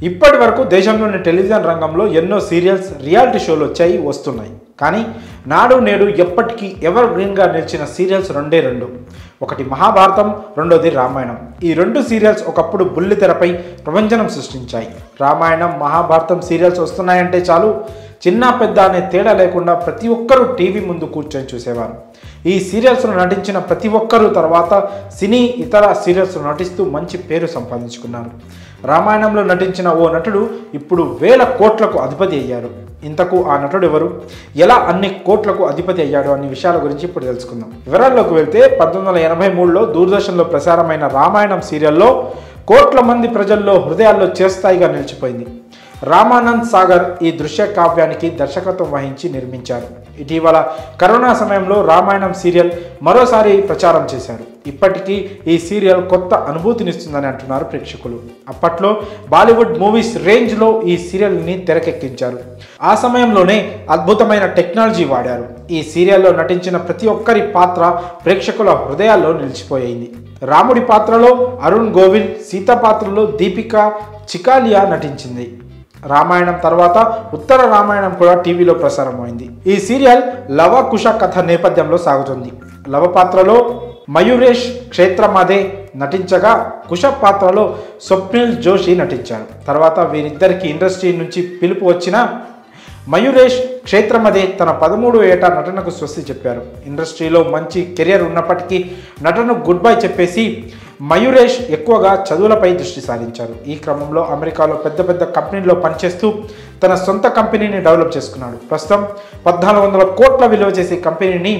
ఇప్పటి వరకు దేశంలోని టెలివిజన్ రంగంలో ఎన్నో సీరియల్స్ రియాలిటీ షోలు వచ్చాయి వస్తున్నాయి. కానీ నాడు నేడు ఎప్పటికీ ఎవర్ గ్రీన్గా నిలిచిన సీరియల్స్ రెండే రెండు. ఒకటి మహాభారతం, రెండోది రామాయణం. ఈ రెండు సీరియల్స్ ఒకప్పుడు బుల్లితెరపై ప్రపంచం సృష్టించాయి. రామాయణం, మహాభారతం సీరియల్స్ వస్తున్నాయంటే చాలు చిన్న పెద్ద అనే తేడా లేకుండా ప్రతి ఒక్కరూ టీవీ ముందు కూర్చొని చూసేవారు. ఈ సీరియల్స్లో నటించిన ప్రతి ఒక్కరూ తర్వాత సినీ ఇతర సీరియల్స్లో నటిస్తూ మంచి పేరు సంపాదించుకున్నారు. రామాయణంలో నటించిన ఓ నటుడు ఇప్పుడు 1000 కోట్లకు అధిపతి అయ్యారు. ఇంతకు ఆ నటుడు ఎవరు, ఎలా అన్ని కోట్లకు అధిపతి అయ్యాడు అనే విషయాల గురించి ఇప్పుడు తెలుసుకుందాం. వివరాల్లోకి వెళ్తే 1983లో దూరదర్శన్లో ప్రసారమైన రామాయణం సీరియల్లో కోట్ల మంది ప్రజల్లో హృదయాల్లో చిరస్థాయిగా నిలిచిపోయింది. రామానంద్ సాగర్ ఈ దృశ్య కావ్యానికి దర్శకత్వం వహించి నిర్మించారు. ఇటీవల కరోనా సమయంలో రామాయణం సీరియల్ మరోసారి ప్రచారం చేశారు. ఇప్పటికీ ఈ సీరియల్ కొత్త అనుభూతినిస్తుందని అంటున్నారు ప్రేక్షకులు. అప్పట్లో బాలీవుడ్ మూవీస్ రేంజ్లో ఈ సీరియల్ని తెరకెక్కించారు. ఆ సమయంలోనే అద్భుతమైన టెక్నాలజీ వాడారు. ఈ సీరియల్లో నటించిన ప్రతి ఒక్కరి పాత్ర ప్రేక్షకుల హృదయాల్లో నిలిచిపోయింది. రాముడి పాత్రలో అరుణ్ గోవిల్, సీత పాత్రలో దీపికా చికాలియా నటించింది. రామాయణం తర్వాత ఉత్తర రామాయణం కూడా టీవీలో ప్రసారమైంది. ఈ సీరియల్ లవ కుశ కథ నేపథ్యంలో సాగుతుంది. లవ పాత్రలో మయూరేష్ క్షేత్రమాదే నటించగా కుశ పాత్రలో స్వప్నిల్ జోషి నటించారు. తర్వాత వీరిద్దరికి ఇండస్ట్రీ నుంచి పిలుపు వచ్చిన మయూరేష్ క్షేత్రమదే తన 13వ ఏట నటనకు స్వస్తి చెప్పారు. ఇండస్ట్రీలో మంచి కెరియర్ ఉన్నప్పటికీ నటనకు గుడ్ బై చెప్పేసి మయూరేష్ ఎక్కువగా చదువులపై దృష్టి సారించారు. ఈ క్రమంలో అమెరికాలో పెద్ద పెద్ద కంపెనీల్లో పనిచేస్తూ తన సొంత కంపెనీని డెవలప్ చేసుకున్నాడు. ప్రస్తుతం 1400 కోట్ల విలువ చేసే కంపెనీని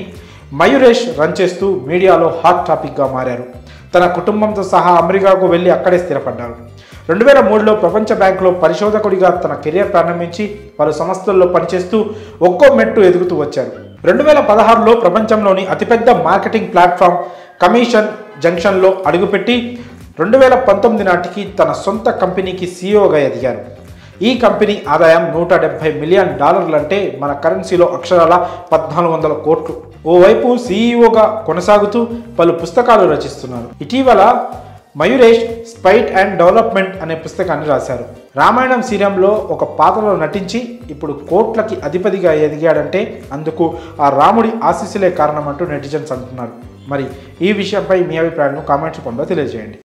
మయూరేష్ రన్ చేస్తూ మీడియాలో హాట్ టాపిక్గా మారారు. తన కుటుంబంతో సహా అమెరికాకు వెళ్ళి అక్కడే స్థిరపడ్డారు. 2003లో ప్రపంచ బ్యాంకులో పరిశోధకుడిగా తన కెరియర్ ప్రారంభించి పలు సంస్థల్లో పనిచేస్తూ ఒక్కో మెట్టు ఎదుగుతూ వచ్చారు. 2016లో ప్రపంచంలోని అతిపెద్ద మార్కెటింగ్ ప్లాట్ఫామ్ కమిషన్ జంక్షన్లో అడుగుపెట్టి 2019 నాటికి తన సొంత కంపెనీకి సీఈఓగా ఎదిగారు. ఈ కంపెనీ ఆదాయం $170 మిలియన్ అంటే మన కరెన్సీలో అక్షరాల 1400 కోట్లు. ఓవైపు సీఈఓగా కొనసాగుతూ పలు పుస్తకాలు రచిస్తున్నారు. ఇటీవల మయూరేష్ స్పైట్ అండ్ డెవలప్మెంట్ అనే పుస్తకాన్ని రాశారు. రామాయణం సీరియల్లో ఒక పాత్రలో నటించి ఇప్పుడు కోట్లకి అధిపతిగా ఎదిగాడంటే అందుకు ఆ రాముడి ఆశీస్సులే కారణం అంటూ నెటిజన్స్ అంటున్నారు. మరి ఈ విషయంపై మీ అభిప్రాయాలను కామెంట్స్ రూపంలో తెలియజేయండి.